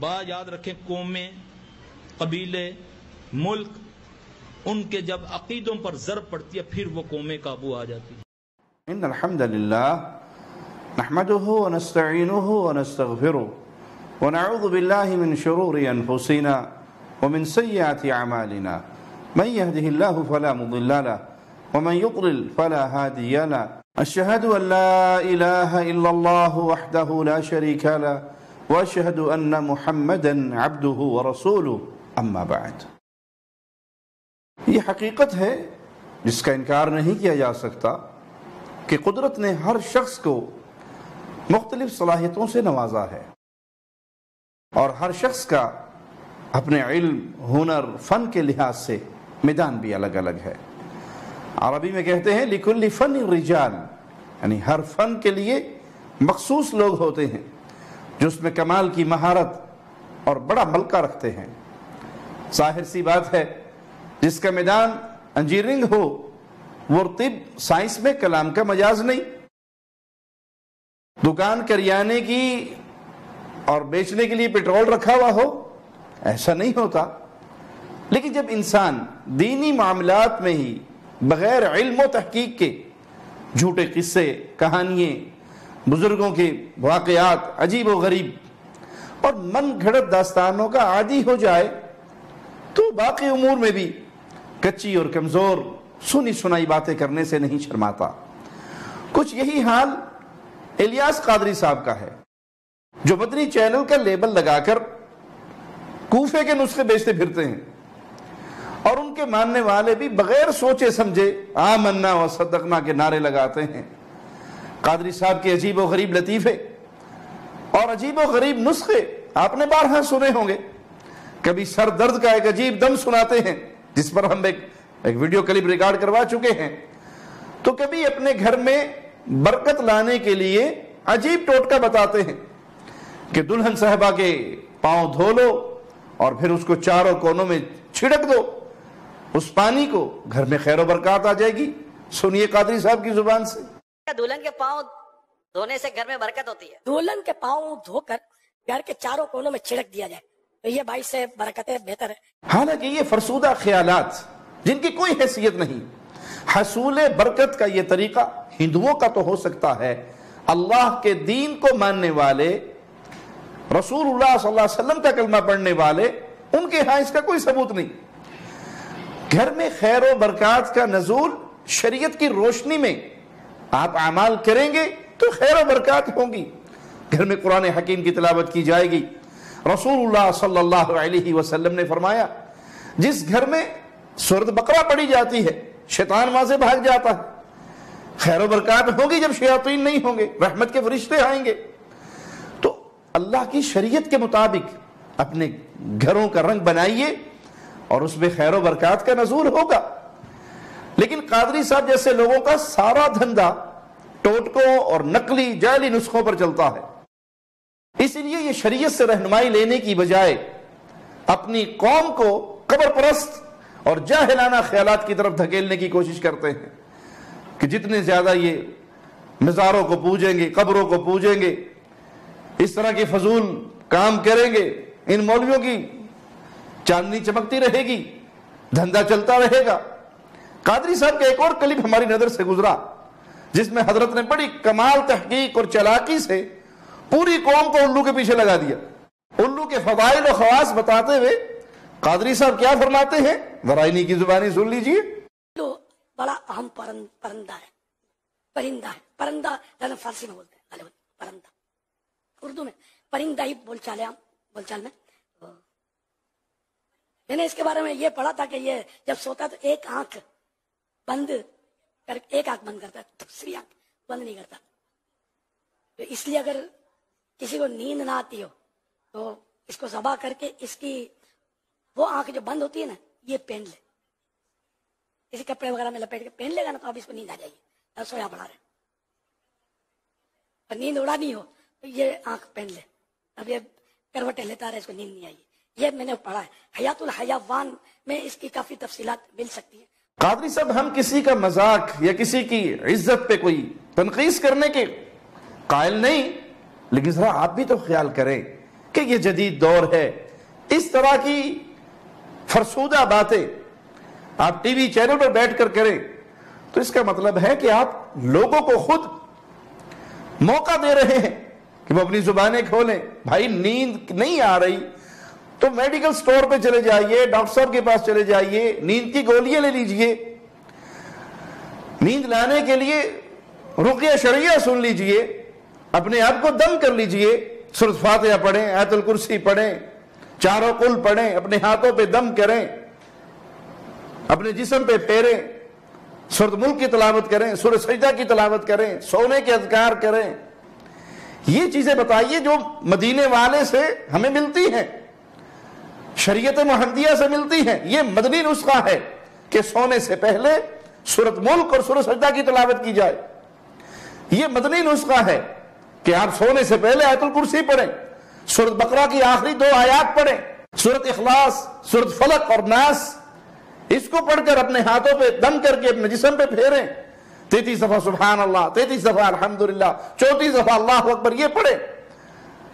بات یاد رکھیں، قومیں، قبیلے، ملک، ان کے جب عقیدوں پر ضرب پڑتی ہے پھر وہ قومیں قابو آ جاتی ہیں۔ ان الحمد للہ نحمده ونستعینه ونستغفره ونعوذ باللہ من شرور انفسنا ومن سیئات اعمالنا من يهده الله فلا مضل له ومن يضلل فلا هادي له اشهد ان لا اله الا الله وحده لا شريك له واشهد ان محمدا عبده ورسوله اما بعد۔ یہ حقیقت ہے جس کا انکار نہیں کیا جا سکتا کہ قدرت نے ہر شخص کو مختلف صلاحیتوں سے نوازا ہے، اور ہر شخص کا اپنے علم، ہنر، فن کے لحاظ سے میدان بھی الگ الگ ہے۔ عربی میں کہتے ہیں لِكُلِّ فَنٍ رِجَالٍ، یعنی ہر فن کے لیے مخصوص لوگ ہوتے ہیں جو اس میں کمال کی مہارت اور بڑا ملکہ رکھتے ہیں۔ ظاہر سی بات ہے، جس کا میدان انجینئرنگ ہو وہ طب سائنس میں کلام کا مجاز نہیں، دکان کریانے کی اور بیچنے کے لیے پیٹرول رکھا ہوا ہو ایسا نہیں ہوتا۔ لیکن جب انسان دینی معاملات میں ہی بغیر علم و تحقیق کے جھوٹے قصے، کہانیاں، بزرگوں کے واقعات عجیب و غریب اور من گھڑت داستانوں کا عادی ہو جائے تو باقی امور میں بھی کچی اور کمزور سنی سنائی باتیں کرنے سے نہیں شرماتا۔ کچھ یہی حال الیاس قادری صاحب کا ہے، جو مدنی چینل کا لیبل لگا کر کوفے کے نسخے بیچتے پھرتے ہیں، اور ان کے ماننے والے بھی بغیر سوچے سمجھے آمنا و صدقنا کے نعرے لگاتے ہیں۔ قادری صاحب کے عجیب و غریب لطیفے اور عجیب و غریب نسخے آپ نے بارہا سنے ہوں گے۔ کبھی سر درد کا ایک عجیب دم سناتے ہیں جس پر ہم ایک ویڈیو کلپ ریکارڈ کروا چکے ہیں، تو کبھی اپنے گھر میں برکت لانے کے لیے عجیب ٹوٹکا بتاتے ہیں کہ دلہن صاحبہ کے پاؤں دھو لو اور پھر اس کو چاروں کونوں میں چھڑک دو، اس پانی کو گھر میں خیر و برکات آ جائے گی۔ سنیے قادری صاحب کی زبان سے۔ دلہن کے پاؤں دھونے سے گھر میں برکت ہوتی ہے۔ دلہن کے پاؤں دھو کر گھر کے چاروں کونوں میں چھڑک دیا جائے تو یہ بھائی سے برکتیں بہتر ہے۔ حالانکہ یہ فرسودہ خیالات جن کی کوئی حیثیت نہیں، حصول برکت کا یہ طریقہ ہندوؤں کا تو ہو سکتا ہے، اللہ کے دین کو ماننے والے، رسول اللہ صلی اللہ علیہ وسلم کا کلمہ پڑھنے والے، ان کے ہاں اس کا کوئی ثبوت نہیں۔ گھر میں خیر و برکات کا نزول شریعت کی روشنی میں آپ اعمال کریں گے تو خیر و برکات ہوں گی۔ گھر میں قرآن حکیم کی تلاوت کی جائے گی۔ رسول اللہ صلی اللہ علیہ وسلم نے فرمایا، جس گھر میں سورۃ بقرہ پڑھی جاتی ہے شیطان وہاں سے بھاگ جاتا ہے۔ خیر و برکات ہوگی جب شیاطین نہیں ہوں گے، رحمت کے فرشتے آئیں گے۔ تو اللہ کی شریعت کے مطابق اپنے گھروں کا رنگ بنائیے اور اس میں خیر و برکات کا نزول ہوگا۔ لیکن قادری صاحب جیسے لوگوں کا سارا دھندا ٹوٹکوں اور نقلی جعلی نسخوں پر چلتا ہے، اسی لیے یہ شریعت سے رہنمائی لینے کی بجائے اپنی قوم کو قبر پرست اور جاہلانہ خیالات کی طرف دھکیلنے کی کوشش کرتے ہیں کہ جتنے زیادہ یہ مزاروں کو پوجیں گے، قبروں کو پوجیں گے، اس طرح کے فضول کام کریں گے، ان مولویوں کی چاندنی چمکتی رہے گی، دھندا چلتا رہے گا۔ قادری صاحب کا ایک اور کلپ ہماری نظر سے گزرا جس میں حضرت نے بڑی کمال تحقیق اور چلاکی سے پوری قوم کو الو کے پیچھے لگا دیا۔ الو کے فضائل و خواص بتاتے ہوئے قادری صاحب کیا فرماتے ہیں، ذرا انہی کی زبانی سن لیجئے۔ الو بڑا اہم پرندہ ہے، پرندہ ہے، پرندہ فارسی میں بولتے ہیں پرندہ، اردو میں پرندہ ہی بول چال میں۔ میں نے اس کے بارے میں یہ پڑھا تھا کہ یہ جب سوتا تو ایک آنکھ بند کرتا ہے، دوسری آنکھ بند نہیں کرتا۔ تو اس لیے اگر کسی کو نیند نہ آتی ہو تو اس کو ذبح کر کے اس کی وہ آنکھ جو بند ہوتی ہے نا یہ پہن لے، کسی کپڑے وغیرہ میں لپیٹ کے پہن لے گا نا تو اب اس کو نیند آ جائے گی۔ اب سویا پڑا رہے اور نیند اڑانی ہو تو یہ آنکھ پہن لے، اب یہ کروٹیں لیتا رہے، اس کو نیند نہیں آئی۔ یہ میں نے پڑھا ہے، حیات الحیوان میں اس کی کافی تفصیلات مل سکتی ہیں۔ قادری صاحب ہم کسی کا مذاق یا کسی کی عزت پہ کوئی تنقید کرنے کے قائل نہیں، لیکن ذرا آپ بھی تو خیال کریں کہ یہ جدید دور ہے. اس طرح کی فرسودہ باتیں آپ ٹی وی چینل پر بیٹھ کر کریں تو اس کا مطلب ہے کہ آپ لوگوں کو خود موقع دے رہے ہیں کہ وہ اپنی زبانیں کھولیں. بھائی نیند نہیں آ رہی تو میڈیکل سٹور پہ چلے جائیے, ڈاکٹر صاحب کے پاس چلے جائیے, نیند کی گولیاں لے لیجئے, نیند لانے کے لیے رقیہ شرعیہ سن لیجئے, اپنے آپ کو دم کر لیجئے, سورۃ فاتحہ پڑھیں, آیت الکرسی پڑھیں, چاروں قل پڑھیں, اپنے ہاتھوں پہ دم کریں, اپنے جسم پہ پھیریں, سورۃ ملک کی تلاوت کریں, سورۃ سجدہ کی تلاوت کریں, سونے کے اذکار کریں. یہ چیزیں بتائیے جو مدینے والے سے ہمیں ملتی ہیں, شریعت محمدیہ سے ملتی ہیں. یہ مدنی نسخہ ہے کہ سونے سے پہلے سورۃ ملک اور سورۃ سجدہ کی تلاوت کی جائے. یہ مدنی نسخہ ہے کہ آپ سونے سے پہلے آیت الکرسی پڑھیں, سورۃ بقرہ کی آخری 2 آیات پڑھیں, سورۃ اخلاص, سورۃ فلق اور ناس, اس کو پڑھ کر اپنے ہاتھوں پہ دم کر کے اپنے جسم پہ پھیریں. 33 دفعہ سبحان اللہ, 33 دفعہ الحمدللہ, 34 دفعہ اللہ اکبر, یہ پڑھیں.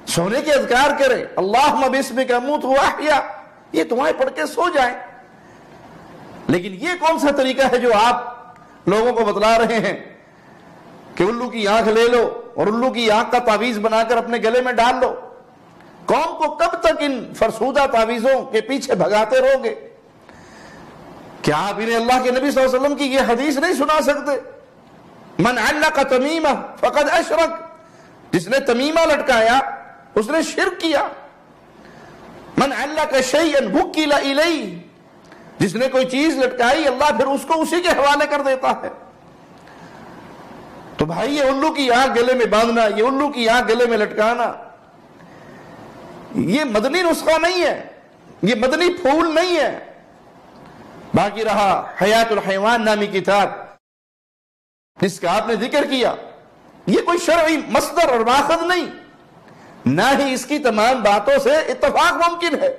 سونے کے اذکار کریں, اللہم باسمک اموت واحیا, یہ دعائیں پڑھ کے سو جائیں. لیکن یہ کون سا طریقہ ہے جو آپ لوگوں کو بتلا رہے ہیں کہ الو کی آنکھ لے لو اور الو کی آنکھ کا تعویذ بنا کر اپنے گلے میں ڈال لو. قوم کو کب تک ان فرسودہ تعویذوں کے پیچھے بھگاتے رہو گے؟ کیا آپ انہیں اللہ کے نبی صلی اللہ علیہ وسلم کی یہ حدیث نہیں سنا سکتے؟ من علق تمیمہ فقد اشرک, جس نے تمیمہ لٹکایا اس نے شرک کیا. من علق شیئا وکل الیہ, جس نے کوئی چیز لٹکائی اللہ پھر اس کو اسی کے حوالے کر دیتا ہے. تو بھائی یہ الو کی آنکھ گلے میں باندھنا, یہ الو کی آنکھ گلے میں لٹکانا, یہ مدنی نسخہ نہیں ہے, یہ مدنی پھول نہیں ہے. باقی رہا حیات الحیوان نامی کتاب جس کا آپ نے ذکر کیا, یہ کوئی شرعی مصدر اور ماخذ نہیں, نہ ہی اس کی تمام باتوں سے اتفاق ممکن ہے.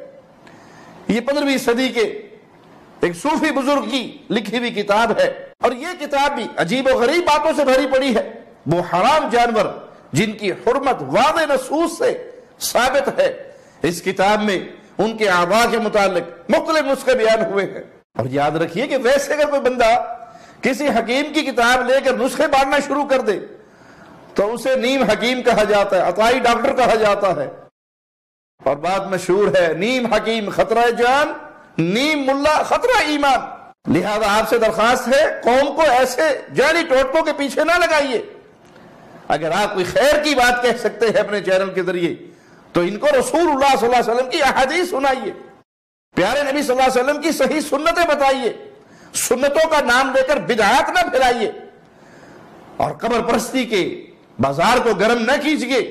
یہ 15ویں صدی کے ایک صوفی بزرگ کی لکھی ہوئی کتاب ہے, اور یہ کتاب بھی عجیب و غریب باتوں سے بھری پڑی ہے. وہ حرام جانور جن کی حرمت واضح نصوص سے ثابت ہے, اس کتاب میں ان کے اعضاء کے متعلق مختلف نسخے بیان ہوئے ہیں. اور یاد رکھیے کہ ویسے اگر کوئی بندہ کسی حکیم کی کتاب لے کر نسخے بانٹنا شروع کر دے تو اسے نیم حکیم کہا جاتا ہے, عطائی ڈاکٹر کہا جاتا ہے. اور بات مشہور ہے, نیم حکیم خطرہ جان, نیم ملا خطرہ ایمان. لہذا آپ سے درخواست ہے قوم کو ایسے جعلی ٹوٹکوں کے پیچھے نہ لگائیے. اگر آپ کوئی خیر کی بات کہہ سکتے ہیں اپنے چینل کے ذریعے تو ان کو رسول اللہ صلی اللہ علیہ وسلم کی احادیث سنائیے, پیارے نبی صلی اللہ علیہ وسلم کی صحیح سنتیں بتائیے, سنتوں کا نام لے کر بدعات نہ پھیلائیے, اور قبر پرستی کے بازار کو گرم نہ کیجیے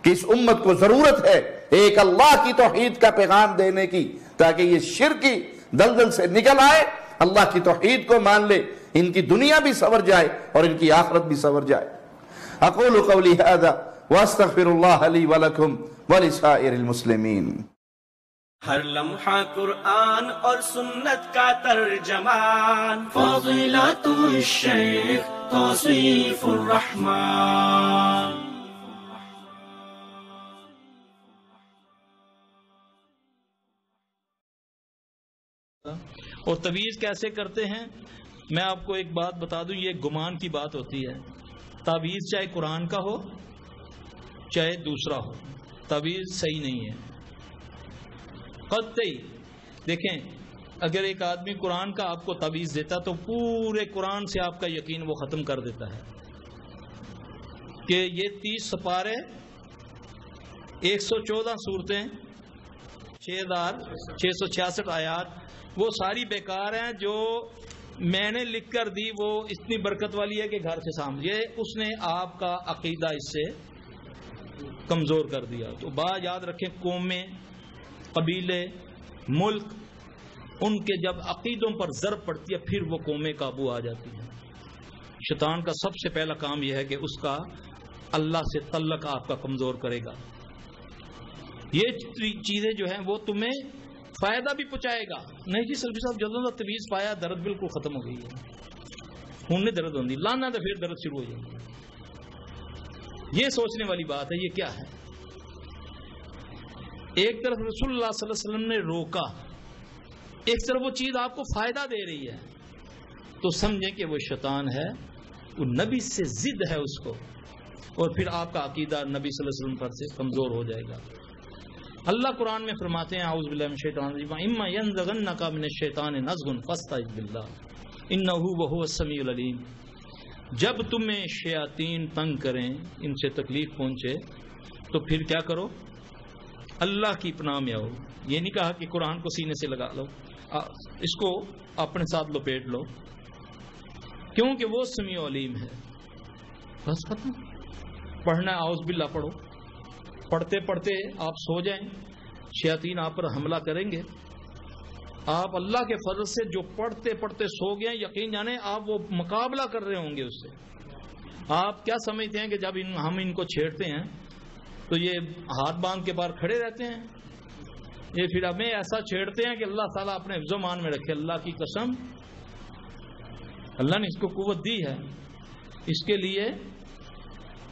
کہ اس امت کو ضرورت ہے ایک اللہ کی توحید کا پیغام دینے کی تاکہ یہ شرک کی دلدل سے نکل آئے, اللہ کی توحید کو مان لے, ان کی دنیا بھی سنور جائے اور ان کی آخرت بھی سنور جائے. اقول قولی ھذا واستغفر اللہ لی ولکم ولسائر المسلمین. ہر لمحہ قرآن اور سنت کا ترجمان, فاضلات الشیخ توصیف الرحمن. اور تعویذ کیسے کرتے ہیں میں آپ کو ایک بات بتا دوں, یہ گمان کی بات ہوتی ہے. تعویذ چاہے قرآن کا ہو چاہے دوسرا ہو, تعویذ صحیح نہیں ہے قطعی. دیکھیں اگر ایک آدمی قرآن کا آپ کو تعویذ دیتا تو پورے قرآن سے آپ کا یقین وہ ختم کر دیتا ہے کہ یہ 30 سپارے, 114 صورتیں, 6666 آیات, وہ ساری بیکار ہیں. جو میں نے لکھ کر دی وہ اتنی برکت والی ہے کہ گھر سے سامنے, اس نے آپ کا عقیدہ اس سے کمزور کر دیا. تو بات یاد رکھیں, قومیں, قبیلے, ملک, ان کے جب عقیدوں پر ضرب پڑتی ہے پھر وہ قومیں قابو آ جاتی ہیں. شیطان کا سب سے پہلا کام یہ ہے کہ اس کا اللہ سے تعلق آپ کا کمزور کرے گا. یہ چیزیں جو ہیں وہ تمہیں فائدہ بھی پہنچائے گا. نہیں جی سلفی صاحب جدوں کا تعویذ پایا درد بالکل ختم ہو گئی ہے, ہوں نہیں درد ہوتی, لانا تو پھر درد شروع ہو جائے گی. یہ سوچنے والی بات ہے. یہ کیا ہے؟ ایک طرف رسول اللہ صلی اللہ علیہ وسلم نے روکا، ایک طرف وہ چیز آپ کو فائدہ دے رہی ہے، تو سمجھیں کہ وہ شیطان ہے، وہ نبی سے ضد ہے اس کو، اور پھر آپ کا عقیدہ نبی صلی اللہ علیہ وسلم پر سے کمزور ہو جائے گا۔ اللہ قرآن میں فرماتے ہیں اعوذ باللہ من الشیطان الرجیم اما ینزغنک من الشیطان نزغ فاستعذ باللہ انہ وہو السمیع العلیم۔ جب تمہیں شیاطین تنگ کریں، ان سے تکلیف پہنچے، تو پھر کیا کرو؟ اللہ کی پناہ میں آؤ۔ یہ نہیں کہا کہ قرآن کو سینے سے لگا لو، اس کو اپنے ساتھ لپیٹ لو، کیونکہ وہ سمیع علیم ہے۔ بس ختم۔ پڑھنا ہے اعوذ باللہ پڑھو، پڑھتے پڑھتے آپ سو جائیں، شیاطین آپ پر حملہ کریں گے، آپ اللہ کے فضل سے جو پڑھتے پڑھتے سو گئے، یقین جانیں آپ وہ مقابلہ کر رہے ہوں گے اس سے۔ آپ کیا سمجھتے ہیں کہ جب ہم ان کو چھیڑتے ہیں تو یہ ہاتھ باندھ کے باہر کھڑے رہتے ہیں؟ یہ پھر ہمیں ایسا چھیڑتے ہیں کہ اللہ تعالیٰ اپنے حفظ و مان میں رکھے۔ اللہ کی قسم، اللہ نے اس کو قوت دی ہے، اس کے لیے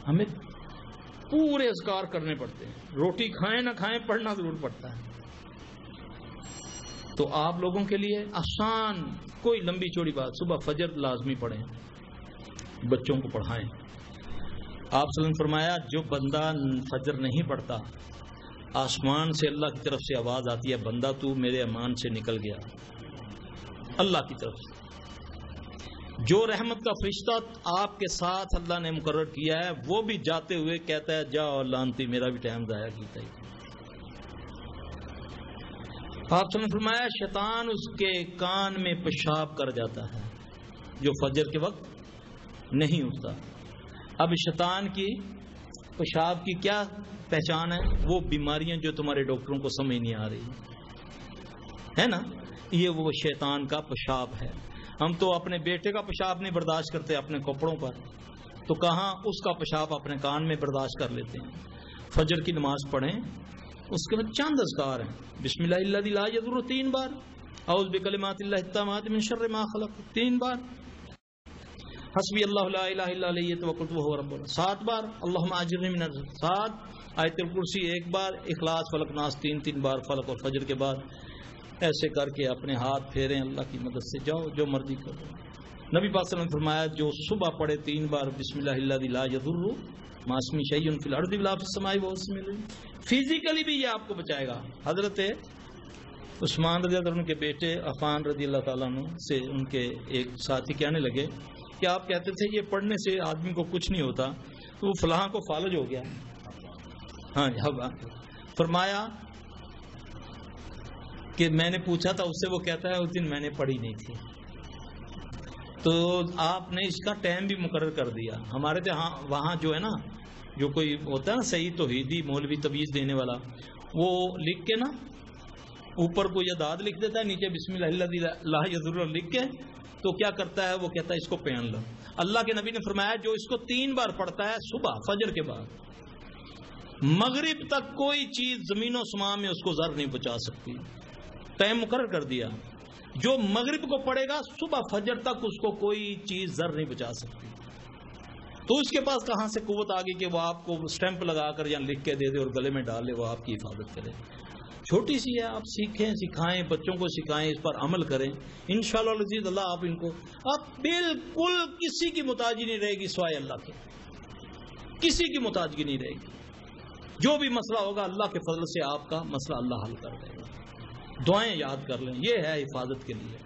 ہمیں پورے اذکار کرنے پڑتے ہیں، روٹی کھائیں نہ کھائیں پڑھنا ضرور پڑتا ہے۔ تو آپ لوگوں کے لیے آسان، کوئی لمبی چوڑی بات، صبح فجر لازمی پڑھیں، بچوں کو پڑھائیں۔ آپ صلی اللہ علیہ وسلم فرمایا جو بندہ فجر نہیں پڑھتا، آسمان سے اللہ کی طرف سے آواز آتی ہے بندہ تو میرے امان سے نکل گیا، اللہ کی طرف سے۔ جو رحمت کا فرشتہ آپ کے ساتھ اللہ نے مقرر کیا ہے، وہ بھی جاتے ہوئے کہتا ہے جاؤ لانتی، میرا بھی ٹائم ضائع کیتا ہے۔ آپ نے فرمایا شیطان اس کے کان میں پیشاب کر جاتا ہے جو فجر کے وقت نہیں اٹھتا۔ اب شیطان کی پیشاب کی کیا پہچان ہے؟ وہ بیماریاں جو تمہارے ڈاکٹروں کو سمجھ نہیں آ رہی ہے نا، یہ وہ شیطان کا پیشاب ہے۔ ہم تو اپنے بیٹے کا پیشاب نہیں برداشت کرتے اپنے کپڑوں پر، تو کہاں اس کا پیشاب اپنے کان میں برداشت کر لیتے ہیں۔ فجر کی نماز پڑھیں، اس کے بعد چند اذکار ہیں، بسم اللہ الذی لا یضر 3 بار، اعوذ بکلمات اللہ التامات من شر ما خلق 3 بار، حسبی اللہ لا الہ الا علیہ توکلت وہو رب العرش 7 بار، اللہم اجرنی من النار 7، آیت الکرسی 1 بار، اخلاص فلق ناس 3 بار فلق اور فجر کے بعد۔ ایسے کر کے اپنے ہاتھ پھیریں، اللہ کی مدد سے جاؤ جو مرضی کرو۔ نبی پاک صلی اللہ علیہ وسلم نے فرمایا جو صبح پڑھے 3 بار بسم اللہ الذی لا یضر مع اسمہ شیء فی الارض ولا فی السماء وهو السمیع العلیم، فزیکلی بھی یہ آپ کو بچائے گا۔ حضرت عثمان رضی اللہ عنہ کے بیٹے عفان رضی اللہ تعالیٰ عنہ سے ان کے ایک ساتھی کہنے لگے کہ آپ کہتے تھے یہ پڑھنے سے آدمی کو کچھ نہیں ہوتا، تو وہ فلاں کو فالج ہو گیا۔ ہاں فرمایا کہ میں نے پوچھا تھا اس سے، وہ کہتا ہے اس دن میں نے پڑھی نہیں تھی۔ تو آپ نے اس کا ٹائم بھی مقرر کر دیا۔ ہمارے وہاں جو ہے نا، جو کوئی ہوتا ہے نا صحیح توحیدی مولوی تویز دینے والا، وہ لکھ کے نا اوپر کوئی اعداد لکھ دیتا ہے، نیچے بسم اللہ الذی لا یضر لکھ کے، تو کیا کرتا ہے وہ کہتا ہے اس کو پہن لو۔ اللہ کے نبی نے فرمایا جو اس کو 3 بار پڑھتا ہے صبح فجر کے بعد، مغرب تک کوئی چیز زمین و سماں میں اس کو زر نہیں پہنچا سکتی۔ ٹائم مقرر کر دیا، جو مغرب کو پڑے گا صبح فجر تک اس کو کوئی چیز زر نہیں بچا سکتی۔ تو اس کے پاس کہاں سے قوت آ گئی کہ وہ آپ کو سٹیمپ لگا کر یا لکھ کے دے دے اور گلے میں ڈال لے، وہ آپ کی حفاظت کرے۔ چھوٹی سی ہے، آپ سیکھیں، سکھائیں، بچوں کو سکھائیں، اس پر عمل کریں، انشاءاللہ العزیز اللہ آپ ان کو، آپ بالکل کسی کی محتاجی نہیں رہے گی سوائے اللہ کے، کسی کی محتاجی نہیں رہے گی۔ جو بھی مسئلہ ہوگا اللہ کے فضل سے آپ کا مسئلہ اللہ حل کر دے گا۔ دعائیں یاد کر لیں، یہ ہے حفاظت کے لیے۔